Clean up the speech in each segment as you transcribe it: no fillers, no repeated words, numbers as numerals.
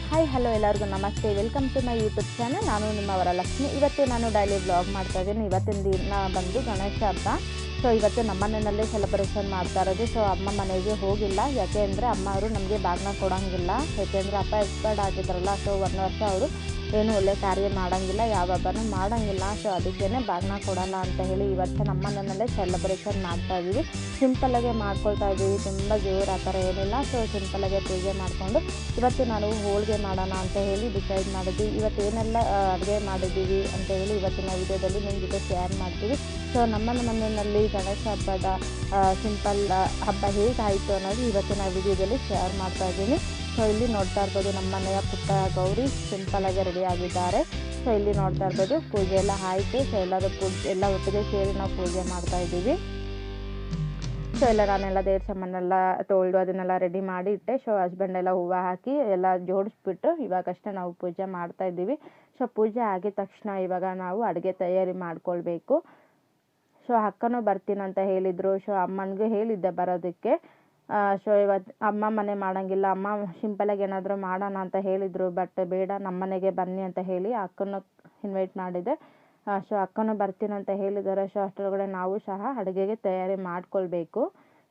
Hi hello ಎಲ್ಲರಿಗೂ ನಮಸ್ತೆ, welcome to my YouTube channel. ನಾನು ನಿಮ್ಮ ವರಲಕ್ಷ್ಮಿ. ಇವತ್ತು ನಾನು ಡೈಲಿ ವ್ಲಾಗ್ ಮಾಡ್ತಾ ಇದ್ದೀನಿ. ಇವತ್ತಿನ ದಿನ ಬಂದು ಗಣೇಶ ಹಬ್ಬ. ಸೊ ಇವತ್ತು ನಮ್ಮ ಮನೆಯಲ್ಲೇ ಸೆಲೆಬ್ರೇಷನ್ ಮಾಡ್ತಾ ಇರೋದು. ಸೊ ಅಮ್ಮ ಮನೆಗೆ ಹೋಗಿಲ್ಲ, ಯಾಕೆ ಅಂದರೆ ಅಮ್ಮ ಅವರು ನಮಗೆ ಬಾಗಿನ ಕೊಡೋಂಗಿಲ್ಲ. ಯಾಕೆಂದರೆ ಅಪ್ಪ ಎಕ್ಸ್ಪೈರ್ಡ್ ಆಗಿದ್ರಲ್ಲ. ಸೊ 1 ವರ್ಷ ಅವರು ಏನು ಒಳ್ಳೆ ಕಾರ್ಯ ಮಾಡೋಂಗಿಲ್ಲ, ಯಾವ ಹಬ್ಬನೂ ಮಾಡೋಂಗಿಲ್ಲ. ಸೊ ಅದಕ್ಕೇ ಬಾಗಿನ ಕೊಡೋಲ್ಲ ಅಂತ ಹೇಳಿ ಈ ವರ್ಷ ನಮ್ಮ ಮನೆಯಲ್ಲೇ ಸೆಲೆಬ್ರೇಷನ್ ಮಾಡ್ತಾಯಿದ್ದೀವಿ. ಸಿಂಪಲ್ಲಾಗೆ ಮಾಡ್ಕೊಳ್ತಾ ಇದ್ದೀವಿ, ತುಂಬ ಜೋರು ಆ ಥರ ಏನಿಲ್ಲ. ಸೊ ಸಿಂಪಲ್ಲಾಗೆ ಪೂಜೆ ಮಾಡಿಕೊಂಡು ಇವತ್ತು ನಾವು ಹೋಳಿಗೆ ಮಾಡೋಣ ಅಂತ ಹೇಳಿ ಡಿಸೈಡ್ ಮಾಡಿದ್ವಿ. ಇವತ್ತು ಏನೆಲ್ಲ ಅಡುಗೆ ಮಾಡಿದ್ದೀವಿ ಅಂತ ಹೇಳಿ ಇವತ್ತಿನ ವಿಡಿಯೋದಲ್ಲಿ ನಿಮ್ಮ ಜೊತೆ ಶೇರ್ ಮಾಡ್ತೀವಿ. ಸೊ ನಮ್ಮ ಮನೆಯಲ್ಲಿ ಗಣೇಶ ಹಬ್ಬದ ಸಿಂಪಲ್ ಹಬ್ಬ ಹೇಗಾಯಿತು ಅನ್ನೋದು ಇವತ್ತಿನ ವಿಡಿಯೋದಲ್ಲಿ ಶೇರ್ ಮಾಡ್ತಾಯಿದ್ದೀನಿ. ಸೊ ಇಲ್ಲಿ ನೋಡ್ತಾ ಇರ್ಬೋದು ನಮ್ಮ ಮನೆಯ ಪುಟ್ಟ ಗೌರಿ ಸಿಂಪಲ್ಲಾಗಿ ರೆಡಿ ಆಗಿದ್ದಾರೆ. ಸೊ ಇಲ್ಲಿ ನೋಡ್ತಾ ಇರ್ಬೋದು ಪೂಜೆ ಎಲ್ಲ ಆಯಿತು. ಸೊ ಎಲ್ಲ ಒಟ್ಟಿಗೆ ಸೇರಿ ನಾವು ಪೂಜೆ ಮಾಡ್ತಾಯಿದ್ದೀವಿ. ಸೊ ನಾನೆಲ್ಲ ದೇವ್ರ ಸಾಮಾನೆಲ್ಲ ತೊಳೆದು ಅದನ್ನೆಲ್ಲ ರೆಡಿ ಮಾಡಿ ಇಟ್ಟೆ. ಸೊ ಹಸ್ಬೆಂಡ್ ಎಲ್ಲ ಹೂವು ಹಾಕಿ ಎಲ್ಲ ಜೋಡಿಸ್ಬಿಟ್ಟು ಇವಾಗಷ್ಟೇ ನಾವು ಪೂಜೆ ಮಾಡ್ತಾಯಿದ್ದೀವಿ. ಸೊ ಪೂಜೆ ಆಗಿದ ತಕ್ಷಣ ಇವಾಗ ನಾವು ಅಡುಗೆ ತಯಾರಿ ಮಾಡ್ಕೊಳ್ಬೇಕು. ಸೊ ಅಕ್ಕನೂ ಬರ್ತೀನಂತ ಹೇಳಿದರು. ಸೊ ಅಮ್ಮನಿಗೂ ಹೇಳಿದ್ದೆ ಬರೋದಕ್ಕೆ. ಸೊ ಇವತ್ತು ಅಮ್ಮ ಮನೆ ಮಾಡೋಂಗಿಲ್ಲ, ಅಮ್ಮ ಸಿಂಪಲಾಗಿ ಏನಾದರೂ ಮಾಡೋಣ ಅಂತ ಹೇಳಿದರು. ಬಟ್ ಬೇಡ, ನಮ್ಮ ಮನೆಗೆ ಬನ್ನಿ ಅಂತ ಹೇಳಿ ಅಕ್ಕನ ಇನ್ವೈಟ್ ಮಾಡಿದೆ. ಸೊ ಅಕ್ಕನೂ ಬರ್ತೀನಂತ ಹೇಳಿದ್ದಾರೆ. ಸೊ ಅಷ್ಟರೊಳಗಡೆ ನಾವು ಸಹ ಅಡುಗೆಗೆ ತಯಾರಿ ಮಾಡ್ಕೊಳ್ಬೇಕು.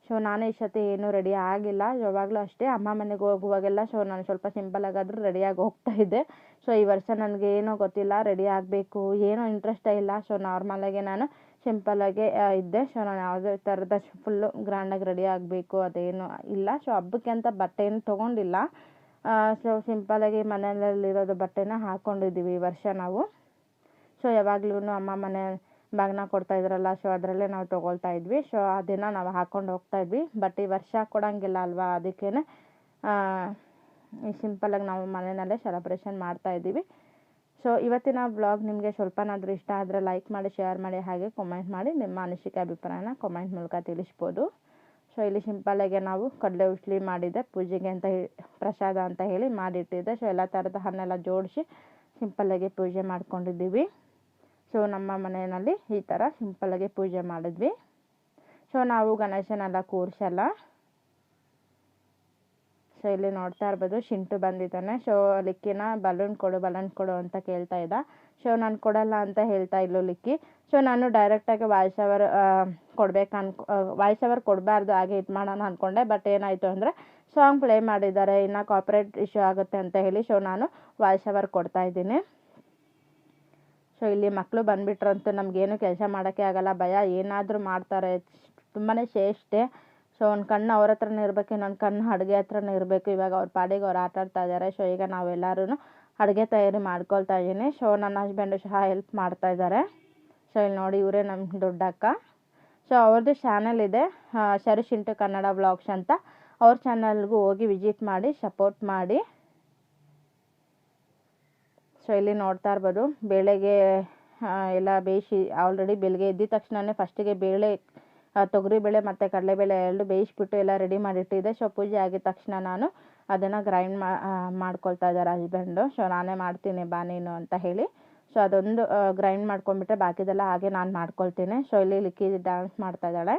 ಸೊ ನಾನು ಈ ಸತಿ ಏನೂ ರೆಡಿ ಆಗಿಲ್ಲ. ಯಾವಾಗಲೂ ಅಷ್ಟೇ ಅಮ್ಮ ಮನೆಗೆ ಹೋಗುವಾಗೆಲ್ಲ ಸೊ ನಾನು ಸ್ವಲ್ಪ ಸಿಂಪಲಾಗಾದರೂ ರೆಡಿಯಾಗಿ ಹೋಗ್ತಾಯಿದ್ದೆ. ಸೊ ಈ ವರ್ಷ ನನಗೆ ಏನೋ ಗೊತ್ತಿಲ್ಲ, ರೆಡಿ ಆಗಬೇಕು ಏನೋ ಇಂಟ್ರೆಸ್ಟೇ ಇಲ್ಲ. ಸೊ ನಾರ್ಮಲಾಗೆ ನಾನು ಸಿಂಪಲ್ಲಾಗೆ ಇದ್ದೆ. ಸೊ ನಾನು ಯಾವುದೇ ಥರದ ಫುಲ್ಲು ಗ್ರ್ಯಾಂಡಾಗಿ ರೆಡಿ ಆಗಬೇಕು ಅದೇನು ಇಲ್ಲ. ಸೊ ಹಬ್ಬಕ್ಕೆ ಅಂತ ಬಟ್ಟೆ ಏನು ತೊಗೊಂಡಿಲ್ಲ. ಸೊ ಸಿಂಪಲ್ಲಾಗಿ ಮನೆಯಲ್ಲಿರೋದು ಬಟ್ಟೆನ ಹಾಕ್ಕೊಂಡಿದ್ದೀವಿ ಈ ವರ್ಷ ನಾವು. ಸೊ ಯಾವಾಗ್ಲೂ ಅಮ್ಮ ಮನೆ ಬಾಗಿನ ಕೊಡ್ತಾಯಿದ್ರಲ್ಲ, ಸೊ ಅದರಲ್ಲೇ ನಾವು ತೊಗೊಳ್ತಾ ಇದ್ವಿ. ಸೊ ಅದನ್ನು ನಾವು ಹಾಕ್ಕೊಂಡು ಹೋಗ್ತಾಯಿದ್ವಿ. ಬಟ್ ಈ ವರ್ಷ ಕೊಡೋಂಗಿಲ್ಲ ಅಲ್ವಾ, ಅದಕ್ಕೇ ಈ ಸಿಂಪಲ್ಲಾಗಿ ನಾವು ಮನೆಯಲ್ಲೇ ಸೆಲೆಬ್ರೇಷನ್ ಮಾಡ್ತಾಯಿದ್ದೀವಿ. ಸೊ ಇವತ್ತಿನ ವ್ಲಾಗ್ ನಿಮಗೆ ಸ್ವಲ್ಪನಾದರೂ ಇಷ್ಟ ಆದರೆ ಲೈಕ್ ಮಾಡಿ, ಶೇರ್ ಮಾಡಿ, ಹಾಗೆ ಕಮೆಂಟ್ ಮಾಡಿ ನಿಮ್ಮ ಅನಿಸಿಕೆ ಅಭಿಪ್ರಾಯನ ಕಮೆಂಟ್ ಮೂಲಕ ತಿಳಿಸ್ಬೋದು. ಸೊ ಇಲ್ಲಿ ಸಿಂಪಲ್ಲಾಗೆ ನಾವು ಕಡಲೆ ಉಸ್ಲಿ ಮಾಡಿದ್ದೆ ಪೂಜೆಗೆ ಅಂತ ಪ್ರಸಾದ ಅಂತ ಹೇಳಿ ಮಾಡಿಟ್ಟಿದ್ದೆ. ಸೊ ಎಲ್ಲ ಥರದ ಹಣ್ಣೆಲ್ಲ ಜೋಡಿಸಿ ಸಿಂಪಲ್ಲಾಗಿ ಪೂಜೆ ಮಾಡ್ಕೊಂಡಿದ್ದೀವಿ. ಸೊ ನಮ್ಮ ಮನೆಯಲ್ಲಿ ಈ ಥರ ಸಿಂಪಲ್ಲಾಗಿ ಪೂಜೆ ಮಾಡಿದ್ವಿ. ಸೊ ನಾವು ಗಣೇಶನೆಲ್ಲ ಕೂರಿಸಲ್ಲ. ಸೊ ಇಲ್ಲಿ ನೋಡ್ತಾ ಇರ್ಬೋದು ಶಿಂಟು ಬಂದಿದ್ದಾನೆ. ಸೊ ಲಿಕ್ಕಿನ ಬಲೂನ್ ಕೊಡು ಅಂತ ಕೇಳ್ತಾ ಇದ್ದ. ಸೊ ನಾನು ಕೊಡಲ್ಲ ಅಂತ ಹೇಳ್ತಾ ಇದ್ಲು ಲಿಕ್ಕಿ. ಸೊ ನಾನು ಡೈರೆಕ್ಟಾಗಿ ವಾಯ್ಸ್ ಓವರ್ ಕೊಡಬಾರ್ದು, ಹಾಗೆ ಇದು ಮಾಡೋಣ ಅಂದ್ಕೊಂಡೆ. ಬಟ್ ಏನಾಯಿತು ಅಂದರೆ ಸಾಂಗ್ ಪ್ಲೇ ಮಾಡಿದ್ದಾರೆ, ಇನ್ನು ಕಾಪಿರೈಟ್ ಇಶ್ಯೂ ಆಗುತ್ತೆ ಅಂತ ಹೇಳಿ ಸೊ ನಾನು ವಾಯ್ಸ್ ಓವರ್ ಕೊಡ್ತಾಯಿದ್ದೀನಿ. ಸೊ ಇಲ್ಲಿ ಮಕ್ಕಳು ಬಂದುಬಿಟ್ರಂತೂ ನಮಗೇನು ಕೆಲಸ ಮಾಡೋಕ್ಕೆ ಆಗಲ್ಲ, ಭಯ, ಏನಾದರೂ ಮಾಡ್ತಾರೆ, ತುಂಬಾ ಚೇಷ್ಟೆ. ಸೊ ಒಂದು ಕಣ್ಣು ಅವ್ರ ಹತ್ರನೇ ಇರಬೇಕು, ಇನ್ನೊಂದು ಕಣ್ಣು ಅಡುಗೆ ಹತ್ರನೇ ಇರಬೇಕು. ಇವಾಗ ಅವ್ರ ಪಾಡಿಗೆ ಅವ್ರು ಆಟಾಡ್ತಾ ಇದ್ದಾರೆ. ಸೊ ಈಗ ನಾವೆಲ್ಲರೂ ಅಡುಗೆ ತಯಾರಿ ಮಾಡ್ಕೊಳ್ತಾ ಇದ್ದೀನಿ. ಸೊ ನನ್ನ ಹಸ್ಬೆಂಡು ಸಹ ಹೆಲ್ಪ್ ಮಾಡ್ತಾ ಇದ್ದಾರೆ. ಸೊ ಇಲ್ಲಿ ನೋಡಿ ಇವರೇ ನಮ್ಮ ದೊಡ್ಡಕ್ಕ. ಸೊ ಅವ್ರದ್ದು ಚಾನಲ್ ಇದೆ, ಶರು ಶಿಂಟು ಕನ್ನಡ ವ್ಲಾಗ್ಸ್ ಅಂತ. ಅವ್ರ ಚಾನಲ್ಗೂ ಹೋಗಿ ವಿಸಿಟ್ ಮಾಡಿ, ಸಪೋರ್ಟ್ ಮಾಡಿ. ಸೊ ಇಲ್ಲಿ ನೋಡ್ತಾ ಇರ್ಬೋದು ಬೇಳೆಗೆ ಎಲ್ಲ ಬೇಯಿಸಿ ಆಲ್ರೆಡಿ ಬೆಳಗ್ಗೆ ಎದ್ದಿದ ತಕ್ಷಣವೇ ಫಸ್ಟಿಗೆ ಬೇಳೆ, ತೊಗರಿಬೇಳೆ ಮತ್ತು ಕಡಲೆಬೇಳೆ ಎರಡು ಬೇಯಿಸ್ಬಿಟ್ಟು ಎಲ್ಲ ರೆಡಿ ಮಾಡಿಟ್ಟಿದ್ದೆ. ಸೊ ಪೂಜೆ ಆಗಿದ ತಕ್ಷಣ ನಾನು ಅದನ್ನು ಗ್ರೈಂಡ್ ಮಾಡ್ಕೊಳ್ತಾ ಇದ್ದಾರೆ ಹಸ್ಬೆಂಡು. ಸೊ ನಾನೇ ಮಾಡ್ತೀನಿ ಬಾ ನೀನು ಅಂತ ಹೇಳಿ. ಸೊ ಅದೊಂದು ಗ್ರೈಂಡ್ ಮಾಡ್ಕೊಂಡ್ಬಿಟ್ರೆ ಬಾಕಿದೆಲ್ಲ ಹಾಗೆ ನಾನು ಮಾಡ್ಕೊಳ್ತೀನಿ. ಸೊ ಇಲ್ಲಿ ಲಿಕ್ಕಿ ಡ್ಯಾನ್ಸ್ ಮಾಡ್ತಾ ಇದ್ದಾಳೆ.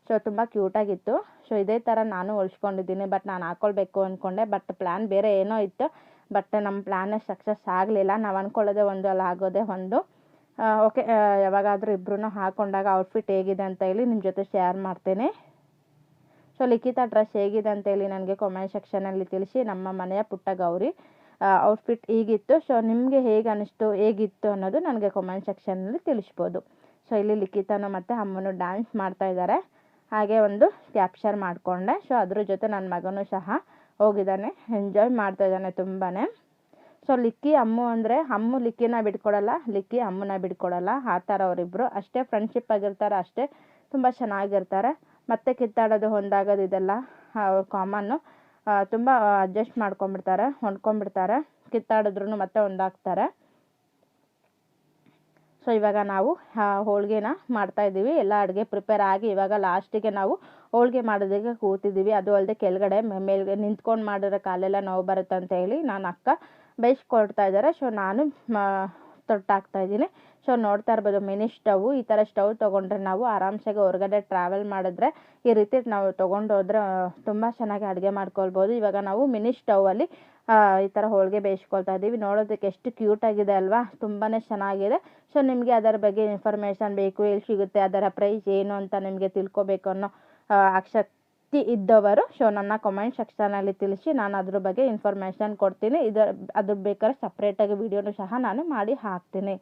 ಸೊ ತುಂಬ ಕ್ಯೂಟಾಗಿತ್ತು. ಸೊ ಇದೇ ಥರ ನಾನು ಹೊಲ್ಸ್ಕೊಂಡಿದ್ದೀನಿ. ಬಟ್ ನಾನು ಹಾಕ್ಕೊಳ್ಬೇಕು ಅಂದ್ಕೊಂಡೆ, ಬಟ್ ಪ್ಲ್ಯಾನ್ ಬೇರೆ ಏನೋ ಇತ್ತು. ಬಟ್ ನಮ್ಮ ಪ್ಲ್ಯಾನೇ ಸಕ್ಸಸ್ ಆಗಲಿಲ್ಲ. ನಾವು ಅಂದ್ಕೊಳ್ಳೋದೇ ಒಂದು, ಅಲ್ಲಿ ಆಗೋದೇ ಒಂದು. ಓಕೆ, ಯಾವಾಗಾದರೂ ಇಬ್ಬರೂ ಹಾಕ್ಕೊಂಡಾಗ ಔಟ್ಫಿಟ್ ಹೇಗಿದೆ ಅಂತ ಹೇಳಿ ನಿಮ್ಮ ಜೊತೆ ಶೇರ್ ಮಾಡ್ತೇನೆ. ಸೊ ಲಿಖಿತ ಡ್ರೆಸ್ ಹೇಗಿದೆ ಅಂತೇಳಿ ನನಗೆ ಕಾಮೆಂಟ್ ಸೆಕ್ಷನಲ್ಲಿ ತಿಳಿಸಿ. ನಮ್ಮ ಮನೆಯ ಪುಟ್ಟ ಗೌರಿ ಔಟ್ಫಿಟ್ ಹೀಗಿತ್ತು. ಸೊ ನಿಮಗೆ ಹೇಗೆ ಅನ್ನಿಸ್ತು, ಹೇಗಿತ್ತು ಅನ್ನೋದು ನನಗೆ ಕಾಮೆಂಟ್ ಸೆಕ್ಷನಲ್ಲಿ ತಿಳಿಸ್ಬೋದು. ಸೊ ಇಲ್ಲಿ ಲಿಖಿತನು ಮತ್ತು ಅಮ್ಮನು ಡ್ಯಾನ್ಸ್ ಮಾಡ್ತಾಯಿದ್ದಾರೆ. ಹಾಗೆ ಒಂದು ಕ್ಯಾಪ್ಚರ್ ಮಾಡಿಕೊಂಡೆ. ಸೊ ಅದ್ರ ಜೊತೆ ನನ್ನ ಮಗನೂ ಸಹ ಹೋಗಿದ್ದಾನೆ, ಎಂಜಾಯ್ ಮಾಡ್ತಾಯಿದ್ದಾನೆ ತುಂಬಾ. ಸೊ ಲಿಕ್ಕಿ ಅಮ್ಮು ಅಂದರೆ ಅಮ್ಮು ಲಿಕ್ಕಿನ ಬಿಟ್ಕೊಡಲ್ಲ, ಲಿಕ್ಕಿ ಅಮ್ಮನ ಬಿಟ್ಕೊಡಲ್ಲ. ಆ ಥರ ಅವರಿಬ್ಬರು ಅಷ್ಟೇ ಫ್ರೆಂಡ್ಶಿಪ್ ಆಗಿರ್ತಾರೆ, ಅಷ್ಟೇ ತುಂಬ ಚೆನ್ನಾಗಿರ್ತಾರೆ. ಮತ್ತೆ ಕಿತ್ತಾಡೋದು, ಹೊಂದಾಗೋದು ಇದೆಲ್ಲ ಕಾಮನ್ನು. ತುಂಬ ಅಡ್ಜಸ್ಟ್ ಮಾಡ್ಕೊಂಬಿಡ್ತಾರೆ, ಹೊಂದ್ಕೊಂಡ್ಬಿಡ್ತಾರೆ. ಕಿತ್ತಾಡಿದ್ರು ಮತ್ತೆ ಹೊಂದಾಗ್ತಾರೆ. ಸೊ ಇವಾಗ ನಾವು ಹೋಳಿಗೆನ ಮಾಡ್ತಾಯಿದ್ದೀವಿ. ಎಲ್ಲ ಅಡುಗೆ ಪ್ರಿಪೇರ್ ಆಗಿ ಇವಾಗ ಲಾಸ್ಟಿಗೆ ನಾವು ಹೋಳಿಗೆ ಮಾಡೋದಕ್ಕೆ ಕೂತಿದ್ದೀವಿ. ಅದು ಅಲ್ಲದೆ ಕೆಳಗಡೆ ಮೇಲ್ಗೆ ನಿಂತ್ಕೊಂಡು ಮಾಡಿರೋ ಕಾಲೆಲ್ಲ ನೋವು ಬರುತ್ತೆ ಅಂತ ಹೇಳಿ ನಾನು ಅಕ್ಕ ಬೇಯಿಸ್ಕೊಡ್ತಾ ಇದ್ದಾರೆ. ಸೊ ನಾನು ತೊಟ್ಟಾಕ್ತಾಯಿದ್ದೀನಿ. ಸೊ ನೋಡ್ತಾ ಇರ್ಬೋದು ಮಿನಿ ಸ್ಟವ್. ಈ ಥರ ಸ್ಟವ್ ತೊಗೊಂಡ್ರೆ ನಾವು ಆರಾಮ್ಸಾಗಿ ಹೊರಗಡೆ ಟ್ರಾವೆಲ್ ಮಾಡಿದ್ರೆ ಈ ರೀತಿ ನಾವು ತೊಗೊಂಡು ಹೋದ್ರೆ ತುಂಬ ಚೆನ್ನಾಗಿ ಅಡುಗೆ ಮಾಡ್ಕೊಳ್ಬೋದು. ಇವಾಗ ನಾವು ಮಿನಿ ಸ್ಟವಲ್ಲಿ ಈ ಥರ ಹೋಳಿಗೆ ಬೇಯಿಸ್ಕೊಳ್ತಾ ಇದ್ದೀವಿ. ನೋಡೋದಕ್ಕೆ ಎಷ್ಟು ಕ್ಯೂಟಾಗಿದೆ ಅಲ್ವಾ, ತುಂಬಾ ಚೆನ್ನಾಗಿದೆ. ಸೊ ನಿಮಗೆ ಅದರ ಬಗ್ಗೆ ಇನ್ಫಾರ್ಮೇಷನ್ ಬೇಕು, ಎಲ್ಲಿ ಸಿಗುತ್ತೆ, ಅದರ ಪ್ರೈಸ್ ಏನು ಅಂತ ನಿಮಗೆ ತಿಳ್ಕೊಬೇಕು ಅನ್ನೋ ಆಸಕ್ತಿ ಇದ್ದವರು ಸೊ ನನ್ನ ಕಮೆಂಟ್ ಸೆಕ್ಷನಲ್ಲಿ ತಿಳಿಸಿ, ನಾನು ಅದ್ರ ಬಗ್ಗೆ ಇನ್ಫಾರ್ಮೇಷನ್ ಕೊಡ್ತೀನಿ. ಅದ್ರ ಬೇಕಾದ್ರೆ ಸಪ್ರೇಟಾಗಿ ವಿಡಿಯೋನು ಸಹ ನಾನು ಮಾಡಿ ಹಾಕ್ತೀನಿ.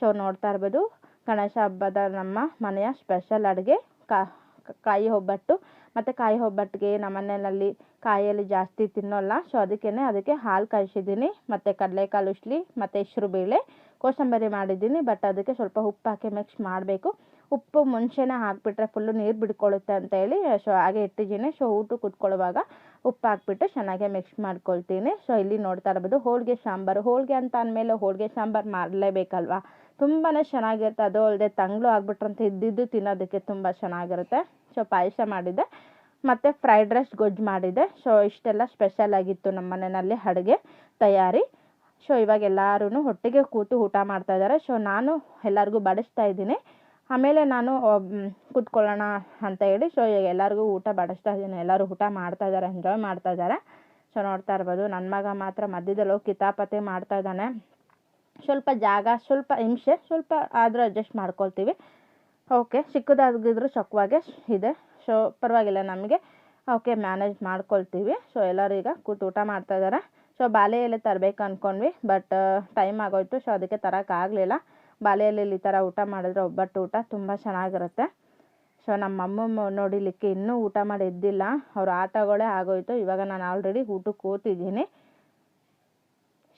ಸೊ ನೋಡ್ತಾ ಇರ್ಬೋದು, ಗಣೇಶ ಹಬ್ಬದ ನಮ್ಮ ಮನೆಯ ಸ್ಪೆಷಲ್ ಅಡುಗೆ ಕಾಯಿ ಒಬ್ಬಟ್ಟು. ಮತ್ತು ಕಾಯಿ ಒಬ್ಬಟ್ಟಿಗೆ ನಮ್ಮ ಮನೆಯಲ್ಲಿ ಕಾಯಲ್ಲಿ ಜಾಸ್ತಿ ತಿನ್ನೋಲ್ಲ, ಸೊ ಅದಕ್ಕೆ ಹಾಲು ಕಾಯಿಸಿದ್ದೀನಿ, ಮತ್ತು ಕಡಲೆಕಾಳು ಉಸ್ಲಿ ಮತ್ತು ಹೆಸರುಬೇಳೆ ಕೋಸಂಬರಿ ಮಾಡಿದ್ದೀನಿ. ಬಟ್ ಅದಕ್ಕೆ ಸ್ವಲ್ಪ ಉಪ್ಪು ಹಾಕಿ ಮಿಕ್ಸ್ ಮಾಡಬೇಕು. ಉಪ್ಪು ಮುಂಚೆನೇ ಹಾಕಿಬಿಟ್ರೆ ಫುಲ್ಲು ನೀರು ಬಿಡ್ಕೊಳ್ಳುತ್ತೆ ಅಂತ ಹೇಳಿ ಸೊ ಹಾಗೆ ಇಟ್ಟಿದ್ದೀನಿ. ಸೊ ಊಟಕ್ಕೆ ಕೂತ್ಕೊಳ್ಳುವಾಗ ಉಪ್ಪು ಹಾಕ್ಬಿಟ್ಟು ಚೆನ್ನಾಗಿ ಮಿಕ್ಸ್ ಮಾಡ್ಕೊಳ್ತೀನಿ. ಸೊ ಇಲ್ಲಿ ನೋಡ್ತಾ ಇರ್ಬೋದು ಹೋಳಿಗೆ ಸಾಂಬಾರು. ಹೋಳಿಗೆ ಅಂತ ಅಂದಮೇಲೆ ಹೋಳಿಗೆ ಸಾಂಬಾರು ಮಾಡಲೇಬೇಕಲ್ವಾ, ತುಂಬಾ ಚೆನ್ನಾಗಿರುತ್ತೆ. ಅದು ಅಲ್ಲದೆ ತಂಗ್ಳು ಆಗಿಬಿಟ್ರಂತ ಇದ್ದಿದ್ದು ತಿನ್ನೋದಕ್ಕೆ ತುಂಬ ಚೆನ್ನಾಗಿರುತ್ತೆ. ಸೊ ಪಾಯಸ ಮಾಡಿದ್ದೆ ಮತ್ತು ಫ್ರೈಡ್ ರೈಸ್ ಗೊಜ್ಜು ಮಾಡಿದ್ದೆ. ಸೊ ಇಷ್ಟೆಲ್ಲ ಸ್ಪೆಷಲ್ ಆಗಿತ್ತು ನಮ್ಮ ಮನೆಯಲ್ಲಿ ಅಡುಗೆ ತಯಾರಿ. ಸೊ ಇವಾಗ ಎಲ್ಲರೂ ಒಟ್ಟಿಗೆ ಕೂತು ಊಟ ಮಾಡ್ತಾಯಿದ್ದಾರೆ. ಸೊ ನಾನು ಎಲ್ಲರಿಗೂ ಬಡಿಸ್ತಾ ಇದ್ದೀನಿ, ಆಮೇಲೆ ನಾನು ಕೂತ್ಕೊಳ್ಳೋಣ ಅಂತ ಹೇಳಿ ಸೊ ಎಲ್ಲರಿಗೂ ಊಟ ಬಡಿಸ್ತಾ ಇದ್ದೀನಿ. ಎಲ್ಲರೂ ಊಟ ಮಾಡ್ತಾಯಿದ್ದಾರೆ, ಎಂಜಾಯ್ ಮಾಡ್ತಾಯಿದ್ದಾರೆ. ಸೊ ನೋಡ್ತಾ ಇರ್ಬೋದು, ನನ್ನ ಮಗ ಮಾತ್ರ ಮಧ್ಯದಲ್ಲಿ ಹೋಗಿ ಕಿತಾಪತಿ ಮಾಡ್ತಾ ಇದ್ದಾನೆ. ಸ್ವಲ್ಪ ಜಾಗ, ಸ್ವಲ್ಪ ಹಿಂಸೆ, ಸ್ವಲ್ಪ ಆದರೂ ಅಡ್ಜಸ್ಟ್ ಮಾಡ್ಕೊಳ್ತೀವಿ. ಓಕೆ, ಚಿಕ್ಕದಾಗಿದ್ರು ಚೊಕ್ಕವಾಗೆ ಇದೆ. ಸೊ ಪರವಾಗಿಲ್ಲ, ನಮಗೆ ಓಕೆ ಮ್ಯಾನೇಜ್ ಮಾಡ್ಕೊಳ್ತೀವಿ. ಸೊ ಎಲ್ಲರೂ ಈಗ ಕೂತು ಊಟ ಮಾಡ್ತಾಯಿದ್ದಾರೆ. ಸೊ ಬಾಳೆ ಎಲೆ ತರಬೇಕು ಅಂದ್ಕೊಂಡ್ವಿ, ಬಟ್ ಟೈಮ್ ಆಗೋಯ್ತು. ಸೊ ಅದಕ್ಕೆ ತರೋಕ್ಕಾಗಲಿಲ್ಲ. ಬಾಳೆ ಎಲೆಯಲ್ಲಿ ಈ ಥರ ಊಟ ಮಾಡಿದ್ರೆ ಒಬ್ಬಟ್ಟು ಊಟ ತುಂಬ ಚೆನ್ನಾಗಿರುತ್ತೆ. ಸೊ ನಮ್ಮ ಅಮ್ಮ ನೋಡಿಲಿಕ್ಕೆ ಇನ್ನೂ ಊಟ ಮಾಡಿ ಎದ್ದಿಲ್ಲ, ಅವ್ರ ಆಟಗಳೇ ಆಗೋಯ್ತು. ಇವಾಗ ನಾನು ಆಲ್ರೆಡಿ ಊಟಕ್ಕೆ ಕೂತಿದ್ದೀನಿ.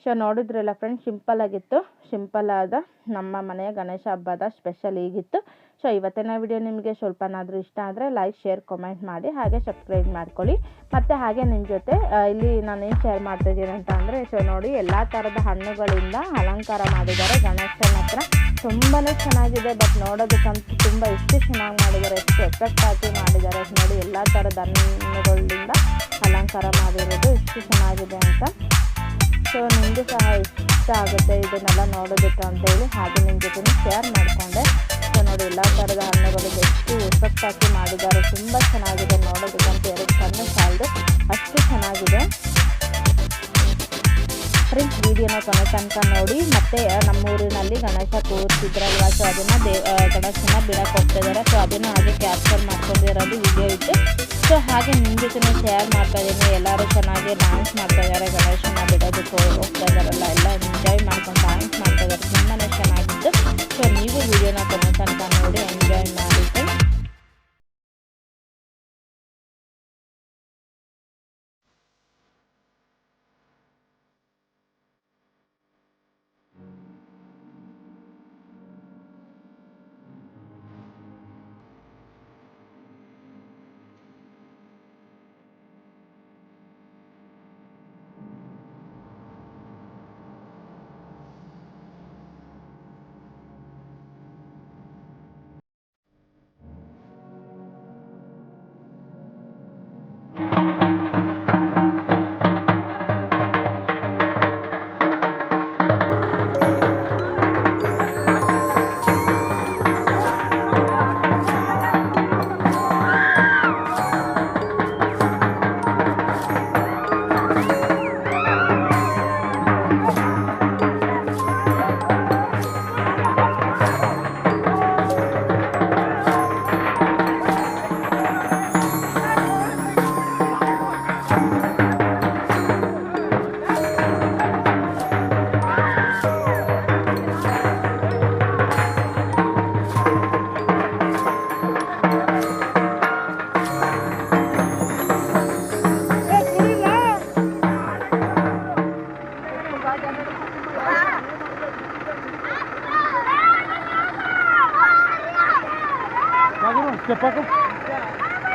ಸೊ ನೋಡಿದ್ರಲ್ಲ ಫ್ರೆಂಡ್ಸ್, ಸಿಂಪಲ್ ಆದ ನಮ್ಮ ಮನೆಯ ಗಣೇಶ ಹಬ್ಬದ ಸ್ಪೆಷಲ್ ಹೀಗಿತ್ತು. ಸೊ ಇವತ್ತಿನ ವಿಡಿಯೋ ನಿಮಗೆ ಸ್ವಲ್ಪನಾದರೂ ಇಷ್ಟ ಆದರೆ ಲೈಕ್, ಶೇರ್, ಕಮೆಂಟ್ ಮಾಡಿ, ಹಾಗೆ ಸಬ್ಸ್ಕ್ರೈಬ್ ಮಾಡ್ಕೊಳ್ಳಿ. ಮತ್ತು ಹಾಗೆ ನಿಮ್ಮ ಜೊತೆ ಇಲ್ಲಿ ನಾನು ಏನು ಶೇರ್ ಮಾಡ್ತಾಯಿದ್ದೀನಿ ಅಂತ ಅಂದರೆ, ಸೊ ನೋಡಿ ಎಲ್ಲ ಥರದ ಹಣ್ಣುಗಳಿಂದ ಅಲಂಕಾರ ಮಾಡಿದ್ದಾರೆ ಗಣೇಶನ ಹತ್ರ. ತುಂಬಾ ಚೆನ್ನಾಗಿದೆ. ಬಟ್ ನೋಡೋದಕ್ಕಂತೂ ತುಂಬ ಎಷ್ಟು ಚೆನ್ನಾಗಿ ಮಾಡಿದ್ದಾರೆ, ಎಷ್ಟು ಎಫೆಕ್ಟ್ ಹಾಕಿ ಮಾಡಿದ್ದಾರೆ ನೋಡಿ. ಎಲ್ಲ ಥರದ ಹಣ್ಣುಗಳಿಂದ ಅಲಂಕಾರ ಮಾಡಿರೋದು ಎಷ್ಟು ಚೆನ್ನಾಗಿದೆ ಅಂತ. ಸೊ ನಿಮಗೂ ಸಹ ಇಷ್ಟ ಆಗುತ್ತೆ ಇದನ್ನೆಲ್ಲ ನೋಡೋದಕ್ಕೆ ಅಂತೇಳಿ ಹಾಗೆ ನಿಮ್ಮ ಜೊತೆ ಶೇರ್ ಮಾಡಿಕೊಂಡೆ. ಸೊ ನೋಡಿ ಎಲ್ಲ ಥರದ ಹಣ್ಣುಗಳು ಎಷ್ಟು ಎಫೆಕ್ಟ್ ಹಾಕಿ ಮಾಡಿದ್ದಾರೆ, ತುಂಬ ಚೆನ್ನಾಗಿದೆ ನೋಡೋದಕ್ಕಂತ. ಎರಡು ಕಣ್ಣು ಸಾಲದು ಅಷ್ಟು ಚೆನ್ನಾಗಿದೆ. ಫ್ರೆಂಡ್ಸ್, ವಿಡಿಯೋನ ಕೊನೆ ತನಕ ನೋಡಿ. ಮತ್ತು ನಮ್ಮೂರಿನಲ್ಲಿ ಗಣೇಶ ಕೂರಿಸಿದ್ರಲ್ವ, ಸೊ ಅದನ್ನು ಗಣೇಶನ ಬಿಡಕ್ಕೆ ಹೋಗ್ತಿದ್ದಾರೆ. ಸೊ ಅದನ್ನು ಹಾಗೆ ಕ್ಯಾಪ್ಚರ್ ಮಾಡ್ಕೊಂಡಿರೋದು ವಿಡಿಯೋ ಇತ್ತು. ಸೊ ಹಾಗೆ ನಿಮ್ಮ ಜೊತೆ ಶೇರ್ ಮಾಡ್ತಾಯಿದ್ದೀನಿ. ಎಲ್ಲರೂ ಚೆನ್ನಾಗಿ ಡ್ಯಾನ್ಸ್ ಮಾಡ್ತಾಯಿದ್ದಾರೆ, ಗಣೇಶನ ಬಿಡೋದಕ್ಕೆ ಹೋಗ್ತಾ ಇದ್ದಾರಲ್ಲ, ಎಲ್ಲ ಎಂಜಾಯ್ ಮಾಡ್ಕೊಂಡು ಡ್ಯಾನ್ಸ್ ಮಾಡ್ತಾಯಿದ್ದಾರೆ. ತುಂಬಾ ಚೆನ್ನಾಗಿತ್ತು. ಸೊ ನೀವು ವಿಡಿಯೋನ ಕೊನೆ ತನಕ ನೋಡಿ ಎಂಜಾಯ್ ಮಾಡಿ ಫ್ರೆಂಡ್ಸ್.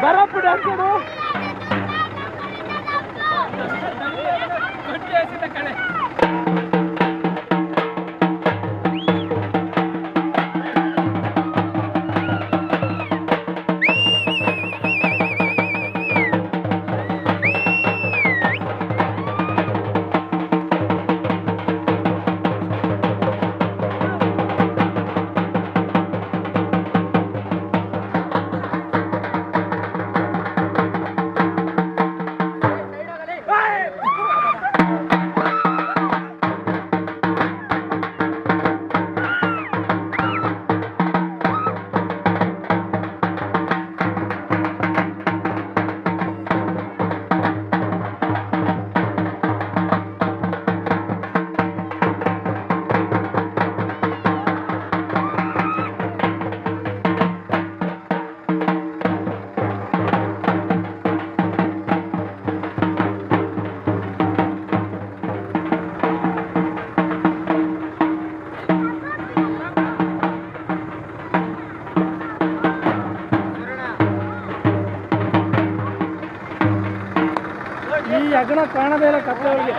ಬರಪ್ಪು ಡ್ಯಾನ್ಸರು ಕಾಣದೇ ಇಲ್ಲ ಕತ್ಲೆ ಅವ್ರಿಗೆ.